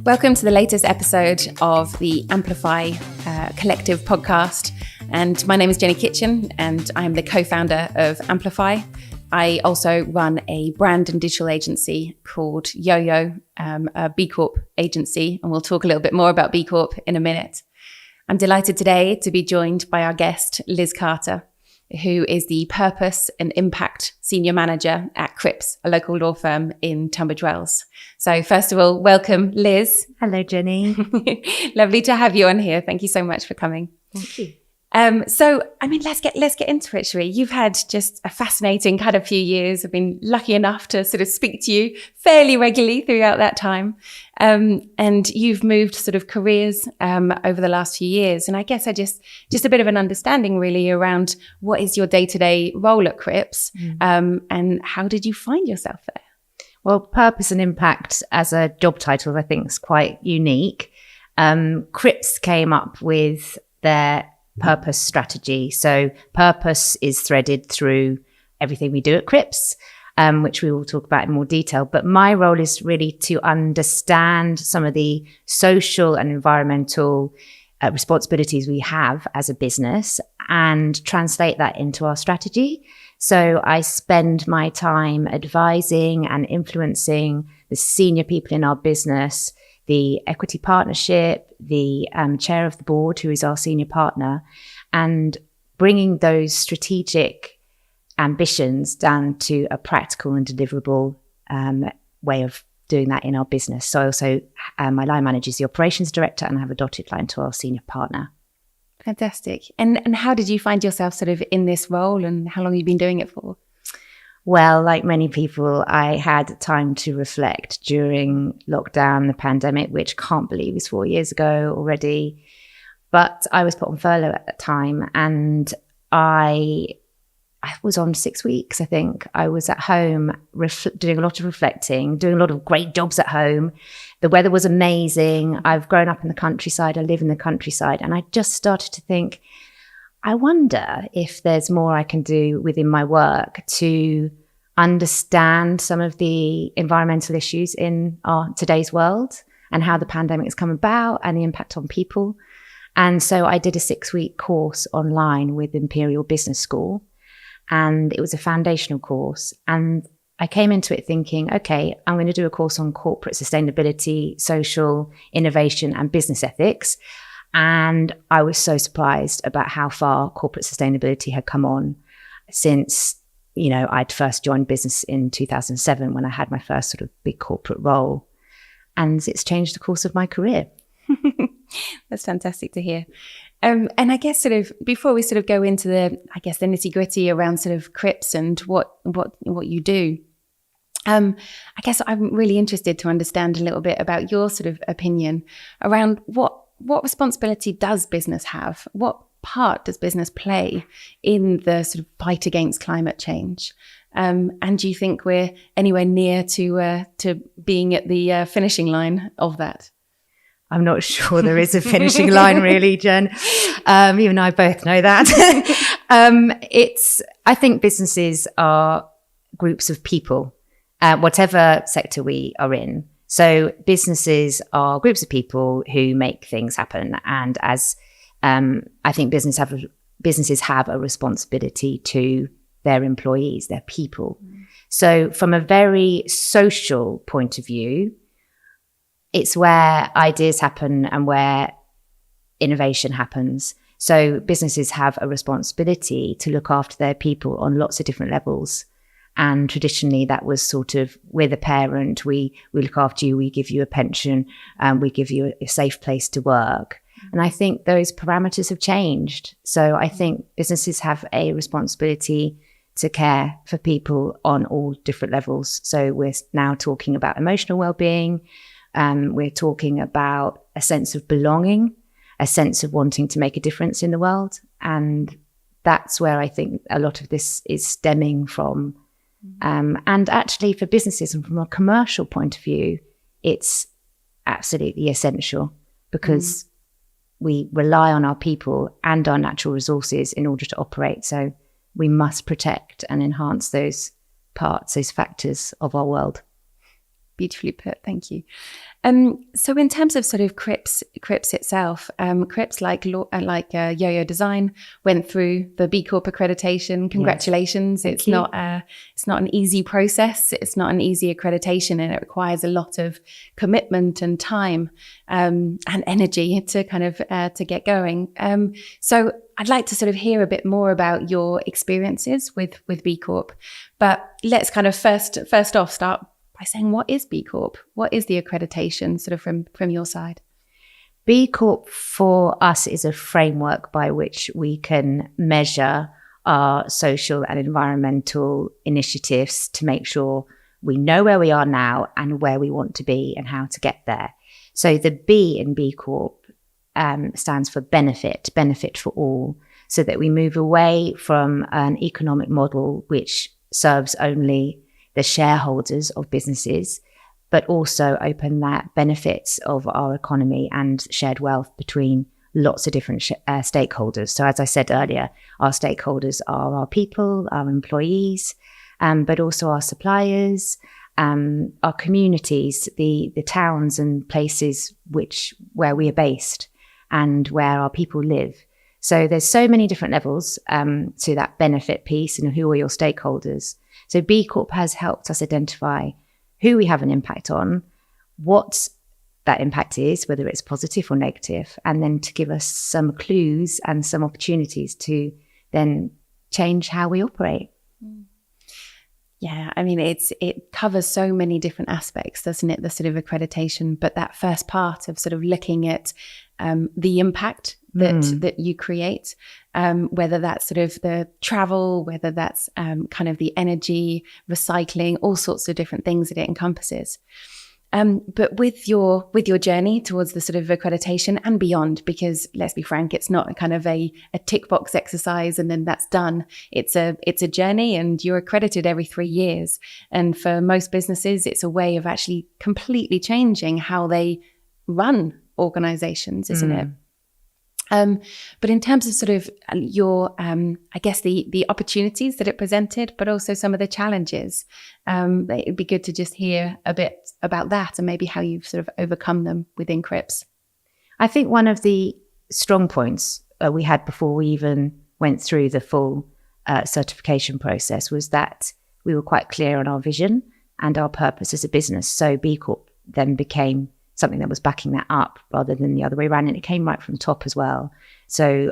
Welcome to the latest episode of the Amplifi Collective Podcast. And my name is Jenny Kitchen, and I'm the co-founder of Amplifi. I also run a brand and digital agency called Yo-Yo, a B Corp agency. And we'll talk a little bit more about B Corp in a minute. I'm delighted today to be joined by our guest, Liz Carter, who is the Purpose and Impact Senior Manager at Cripps, a local law firm in Tunbridge Wells. So first of all, welcome, Liz. Hello, Jenny. Lovely to have you on here. Thank you so much for coming. Thank you. Let's get into it, shall we? You've had just a fascinating kind of few years. I've been lucky enough to sort of speak to you fairly regularly throughout that time. And you've moved sort of careers over the last few years. And I guess just a bit of an understanding really around what is your day-to-day role at Cripps and how did you find yourself there? Well, Purpose and Impact as a job title, I think is quite unique. Cripps came up with their purpose strategy. So purpose is threaded through everything we do at Cripps, which we will talk about in more detail. But my role is really to understand some of the social and environmental responsibilities we have as a business and translate that into our strategy. So I spend my time advising and influencing the senior people in our business, the equity partnership, the chair of the board, who is our senior partner, and bringing those strategic ambitions down to a practical and deliverable way of doing that in our business. So I also, my line manager is the operations director, and I have a dotted line to our senior partner. Fantastic. And how did you find yourself sort of in this role, and how long have you been doing it for? Well, like many people, I had time to reflect during lockdown, the pandemic, which can't believe is 4 years ago already. But I was put on furlough at that time, and I was on 6 weeks, I think. I was at home doing a lot of reflecting, doing a lot of great jobs at home. The weather was amazing. I've grown up in the countryside. I live in the countryside. And I just started to think, I wonder if there's more I can do within my work to understand some of the environmental issues in our today's world and how the pandemic has come about and the impact on people. And so I did a 6-week course online with Imperial Business School, and it was a foundational course. And I came into it thinking, okay, I'm going to do a course on corporate sustainability, social innovation, and business ethics. And I was so surprised about how far corporate sustainability had come on since, I'd first joined business in 2007 when I had my first sort of big corporate role. And it's changed the course of my career. That's fantastic to hear. And I guess sort of before we sort of go into the nitty gritty around sort of Cripps and what you do, I guess I'm really interested to understand a little bit about your sort of opinion around what responsibility does business have? What part does business play in the sort of fight against climate change? And do you think we're anywhere near to being at the finishing line of that? I'm not sure there is a finishing line really, Jen. You and I both know that. I think businesses are groups of people, whatever sector we are in. So businesses are groups of people who make things happen. And as I think businesses have a responsibility to their employees, their people. So from a very social point of view, it's where ideas happen and where innovation happens. So businesses have a responsibility to look after their people on lots of different levels. And traditionally that was sort of, we're the parent, we look after you, we give you a pension, we give you a safe place to work. And I think those parameters have changed. So I think businesses have a responsibility to care for people on all different levels. So we're now talking about emotional well-being. We're talking about a sense of belonging, a sense of wanting to make a difference in the world. And that's where I think a lot of this is stemming from. And actually for businesses and from a commercial point of view, it's absolutely essential because we rely on our people and our natural resources in order to operate. So we must protect and enhance those parts, those factors of our world. Beautifully put. Thank you. So in terms of sort of Crips itself, Crips like Yo-Yo Design went through the B Corp accreditation. Congratulations! Yes. It's not an easy process. It's not an easy accreditation, and it requires a lot of commitment and time and energy to kind of to get going. So I'd like to sort of hear a bit more about your experiences with B Corp, but let's kind of first off start by saying, what is B Corp? What is the accreditation sort of from your side? B Corp for us is a framework by which we can measure our social and environmental initiatives to make sure we know where we are now and where we want to be and how to get there. So the B in B Corp stands for benefit for all, so that we move away from an economic model which serves only the shareholders of businesses, but also open that benefits of our economy and shared wealth between lots of different stakeholders. So as I said earlier, our stakeholders are our people, our employees, but also our suppliers, our communities, the towns and places where we are based and where our people live. So there's so many different levels to that benefit piece and who are your stakeholders. So B Corp has helped us identify who we have an impact on, what that impact is, whether it's positive or negative, and then to give us some clues and some opportunities to then change how we operate. Yeah, I mean, it covers so many different aspects, doesn't it, the sort of accreditation, but that first part of sort of looking at the impact that you create, whether that's sort of the travel, whether that's kind of the energy, recycling, all sorts of different things that it encompasses. But with your journey towards the sort of accreditation and beyond, because let's be frank, it's not a kind of a tick box exercise and then that's done. It's a journey, and you're accredited every 3 years. And for most businesses, it's a way of actually completely changing how they run organizations, isn't it? But in terms of sort of your, I guess the opportunities that it presented, but also some of the challenges, it'd be good to just hear a bit about that and maybe how you've sort of overcome them within Crips. I think one of the strong points we had before we even went through the full certification process was that we were quite clear on our vision and our purpose as a business. So B Corp then became something that was backing that up rather than the other way around. And it came right from top as well. So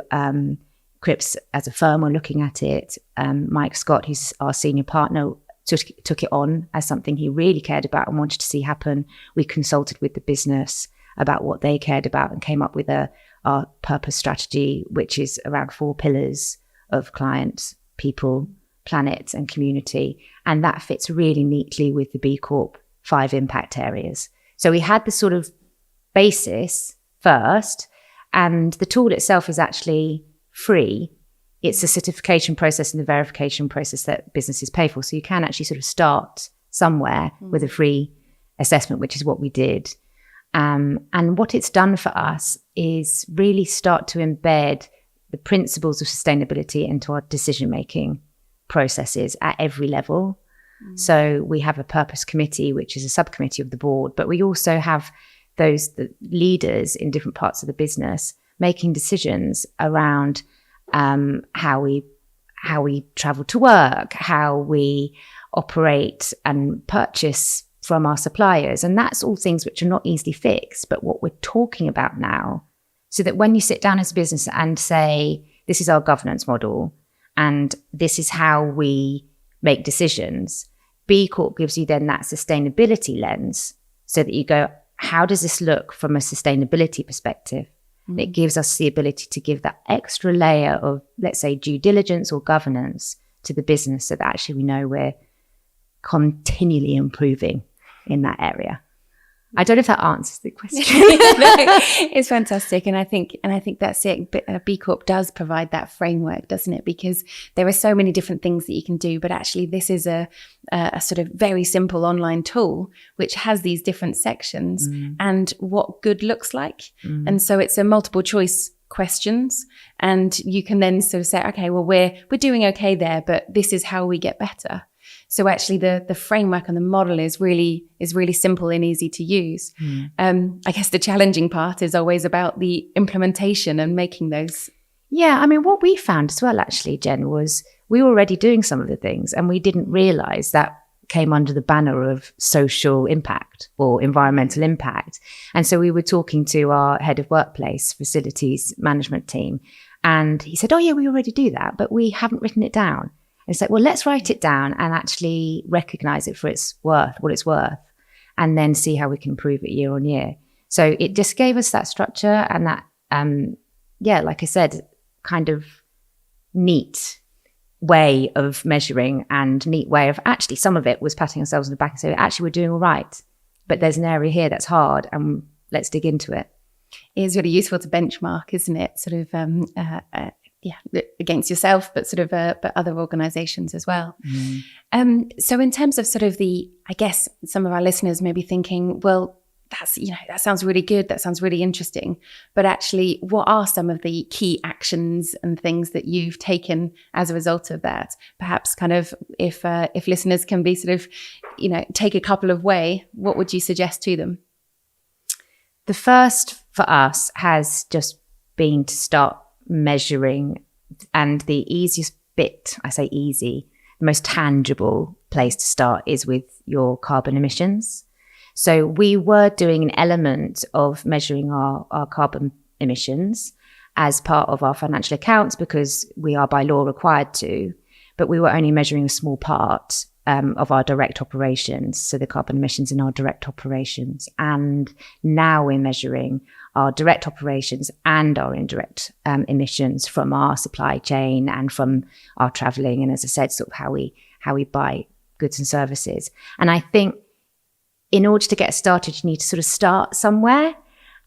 Crips as a firm were looking at it. Mike Scott, who's our senior partner, took it on as something he really cared about and wanted to see happen. We consulted with the business about what they cared about and came up with our purpose strategy, which is around 4 pillars of clients, people, planet and community. And that fits really neatly with the B Corp 5 impact areas. So we had the sort of basis first, and the tool itself is actually free. It's a certification process and the verification process that businesses pay for. So you can actually sort of start somewhere with a free assessment, which is what we did. And what it's done for us is really start to embed the principles of sustainability into our decision-making processes at every level. So we have a purpose committee, which is a subcommittee of the board, but we also have the leaders in different parts of the business making decisions around how we travel to work, how we operate and purchase from our suppliers. And that's all things which are not easily fixed, but what we're talking about now, so that when you sit down as a business and say, this is our governance model and this is how we make decisions, B Corp gives you then that sustainability lens so that you go, how does this look from a sustainability perspective? And it gives us the ability to give that extra layer of, let's say, due diligence or governance to the business so that actually we know we're continually improving in that area. I don't know if that answers the question. It's fantastic. And I think that's it. But B Corp does provide that framework, doesn't it? Because there are so many different things that you can do, but actually this is a sort of very simple online tool, which has these different sections and what good looks like. And so it's a multiple choice questions, and you can then sort of say, okay, well, we're doing okay there, but this is how we get better. So actually the framework and the model is really simple and easy to use. I guess the challenging part is always about the implementation and making those. Yeah, I mean, what we found as well, actually, Jen, was we were already doing some of the things and we didn't realize that came under the banner of social impact or environmental impact. And so we were talking to our head of workplace facilities management team, and he said, oh yeah, we already do that, but we haven't written it down. And it's like, well, let's write it down and actually recognize it for its worth, what it's worth, and then see how we can improve it year on year. So it just gave us that structure and that, like I said, kind of neat way of measuring and neat way of actually, some of it was patting ourselves on the back and saying, actually, we're doing all right, but there's an area here that's hard and let's dig into it. It is really useful to benchmark, isn't it? Sort of, against yourself, but sort of, but other organizations as well. So in terms of sort of I guess some of our listeners may be thinking, well, that sounds really good. That sounds really interesting. But actually, what are some of the key actions and things that you've taken as a result of that? Perhaps kind of if listeners can be sort of, take a couple away, what would you suggest to them? The first for us has just been to start measuring. And the easiest bit, I say easy, the most tangible place to start is with your carbon emissions. So we were doing an element of measuring our carbon emissions as part of our financial accounts because we are by law required to, but we were only measuring a small part of our direct operations, so the carbon emissions in our direct operations. And now we're measuring our direct operations and our indirect emissions from our supply chain and from our traveling, and as I said, sort of how we buy goods and services. And I think in order to get started, you need to sort of start somewhere.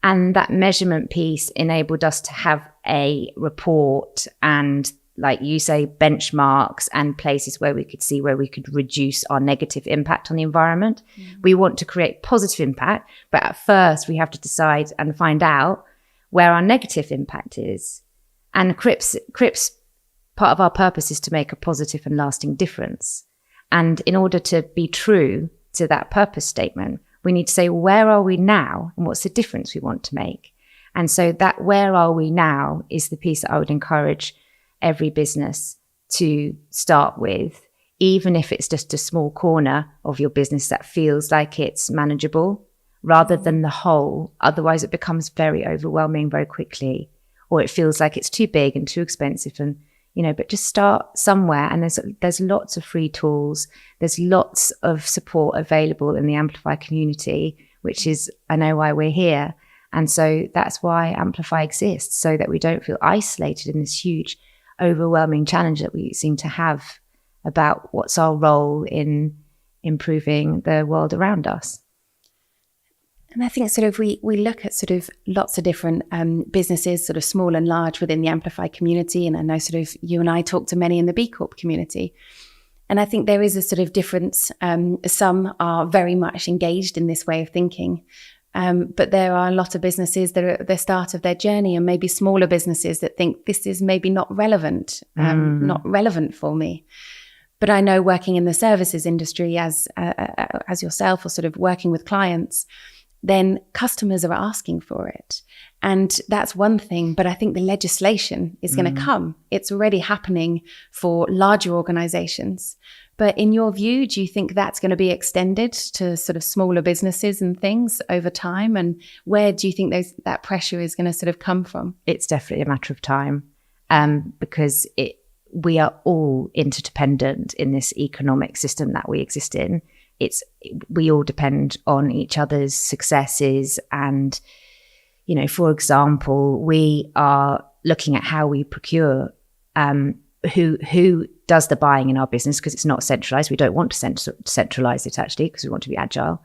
And that measurement piece enabled us to have a report and, like you say, benchmarks and places where we could see where we could reduce our negative impact on the environment. We want to create positive impact, but at first we have to decide and find out where our negative impact is. And CRIP's part of our purpose is to make a positive and lasting difference. And in order to be true to that purpose statement, we need to say, where are we now and what's the difference we want to make? And so that where are we now is the piece that I would encourage every business to start with, even if it's just a small corner of your business that feels like it's manageable rather than the whole. Otherwise it becomes very overwhelming very quickly, or it feels like it's too big and too expensive. And but just start somewhere. And there's lots of free tools. There's lots of support available in the Amplify community, which is, I know why we're here. And so that's why Amplify exists, so that we don't feel isolated in this huge, overwhelming challenge that we seem to have about what's our role in improving the world around us. And I think sort of we look at sort of lots of different businesses, sort of small and large within the Amplify community. And I know sort of you and I talk to many in the B Corp community. And I think there is a sort of difference. Some are very much engaged in this way of thinking. But there are a lot of businesses that are at the start of their journey, and maybe smaller businesses that think this is maybe not relevant for me. But I know working in the services industry as yourself, or sort of working with clients, then customers are asking for it. And that's one thing, but I think the legislation is going to come. It's already happening for larger organizations. But in your view, do you think that's going to be extended to sort of smaller businesses and things over time? And where do you think that pressure is going to sort of come from? It's definitely a matter of time, because we are all interdependent in this economic system that we exist in. We all depend on each other's successes. And, for example, we are looking at how we procure, who does the buying in our business, because it's not centralized. We don't want to centralize it, actually, because we want to be agile.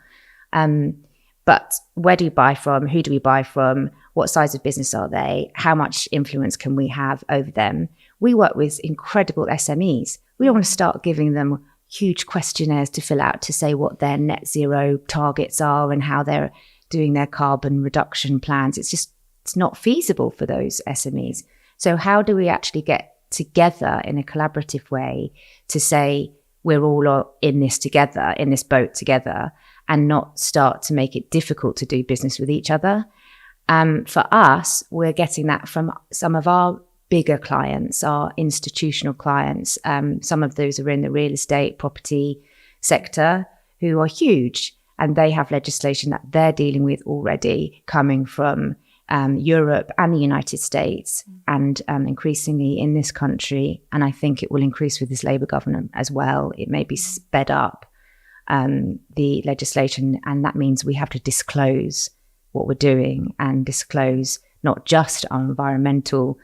But where do you buy from? Who do we buy from? What size of business are they? How much influence can we have over them? We work with incredible SMEs. We don't want to start giving them huge questionnaires to fill out to say what their net zero targets are and how they're doing their carbon reduction plans. It's not feasible for those SMEs. So how do we actually get together in a collaborative way to say, we're all in this together, in this boat together, and not start to make it difficult to do business with each other. For us, we're getting that from some of our bigger clients, our institutional clients. Some of those are in the real estate, property sector, who are huge, and they have legislation that they're dealing with already coming from Europe and the United States, and increasingly in this country. And I think it will increase with this Labour government as well. It may be sped up, the legislation, and that means we have to disclose what we're doing and disclose not just our environmental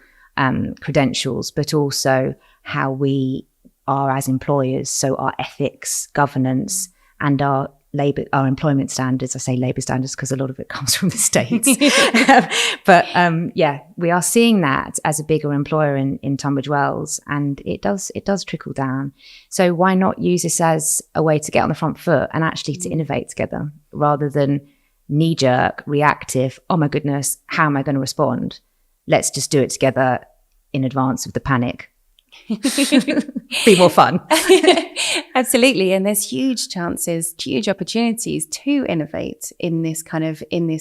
credentials, but also how we are as employers. So our ethics, governance, and our employment standards. I say labour standards because a lot of it comes from the States. But we are seeing that as a bigger employer in Tunbridge Wells, and it does trickle down. So why not use this as a way to get on the front foot and actually to innovate together, rather than knee-jerk, reactive, oh my goodness, how am I going to respond? Let's just do it together in advance of the panic. Be more fun. Absolutely. And there's huge chances, huge opportunities to innovate in this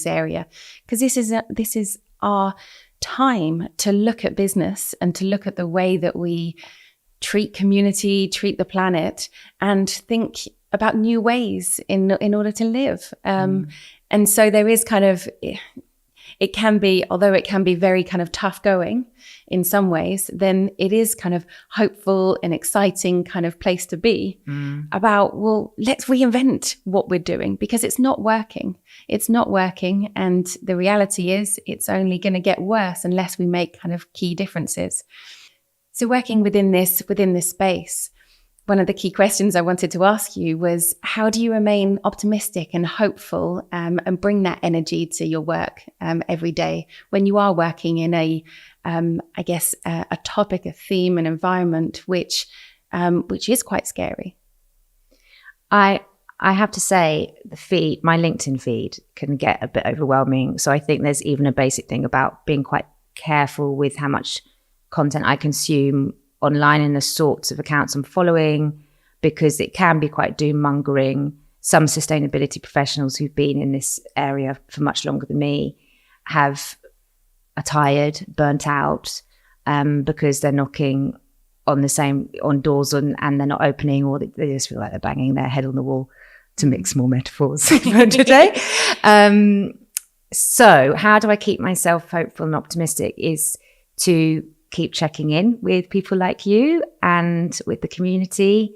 area, because this is our time to look at business and to look at the way that we treat community, treat the planet, and think about new ways in order to live. And so there is it can be, although it can be very kind of tough going in some ways, then it is kind of hopeful and exciting kind of place to be about, well, let's reinvent what we're doing, because it's not working. It's not working. And the reality is it's only going to get worse unless we make kind of key differences. So working within this space, one of the key questions I wanted to ask you was, how do you remain optimistic and hopeful and bring that energy to your work every day when you are working in a topic, a theme, an environment which is quite scary? I have to say, my LinkedIn feed can get a bit overwhelming. So I think there's even a basic thing about being quite careful with how much content I consume online and the sorts of accounts I'm following, because it can be quite doom mongering. Some sustainability professionals who've been in this area for much longer than me are tired, burnt out, because they're knocking on doors and they're not opening, or they just feel like they're banging their head on the wall, to mix more metaphors for today. So how do I keep myself hopeful and optimistic is to keep checking in with people like you and with the community,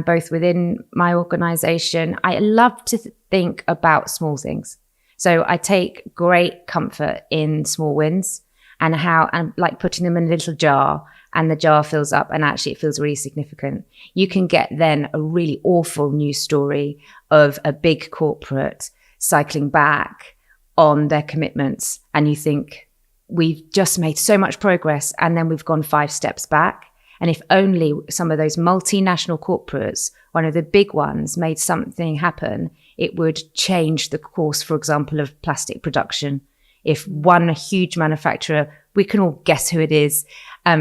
both within my organization. I love to think about small things. So I take great comfort in small wins and how I'm like putting them in a little jar, and the jar fills up and actually it feels really significant. You can get then a really awful news story of a big corporate cycling back on their commitments, and you think, we've just made so much progress, and then we've gone 5 steps back. And if only some of those multinational corporates, one of the big ones, made something happen, it would change the course, for example, of plastic production. If one huge manufacturer, we can all guess who it is,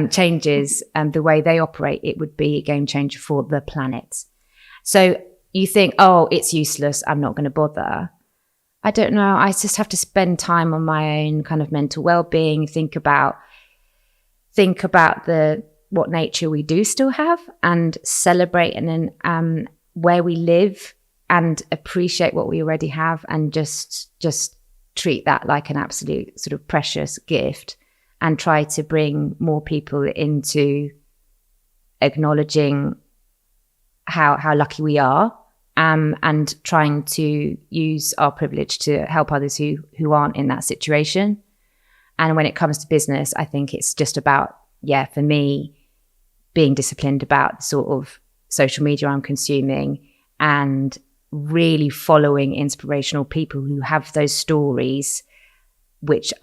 changes the way they operate, it would be a game changer for the planet. So you think, oh, it's useless, I'm not going to bother. I don't know. I just have to spend time on my own kind of mental well-being, think about what nature we do still have, and celebrate and where we live, and appreciate what we already have, and just treat that like an absolute sort of precious gift, and try to bring more people into acknowledging how lucky we are. And trying to use our privilege to help others who aren't in that situation. And when it comes to business, I think it's just about, for me, being disciplined about the sort of social media I'm consuming, and really following inspirational people who have those stories, which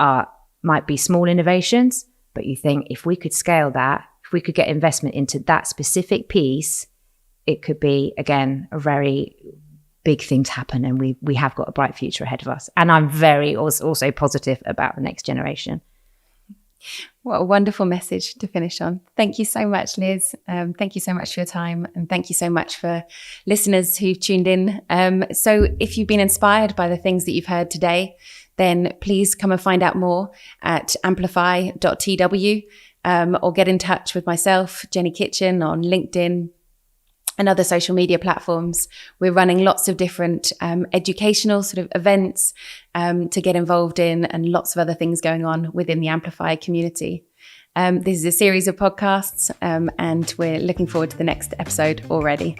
might be small innovations, but you think, if we could scale that, if we could get investment into that specific piece, it could be, again, a very big thing to happen, and we have got a bright future ahead of us. And I'm very also positive about the next generation. What a wonderful message to finish on. Thank you so much, Liz. Thank you so much for your time. And thank you so much for listeners who've tuned in. So if you've been inspired by the things that you've heard today, then please come and find out more at amplify.tw, or get in touch with myself, Jenny Kitchen, on LinkedIn and other social media platforms. We're running lots of different educational sort of events to get involved in, and lots of other things going on within the Amplify community. This is a series of podcasts, and we're looking forward to the next episode already.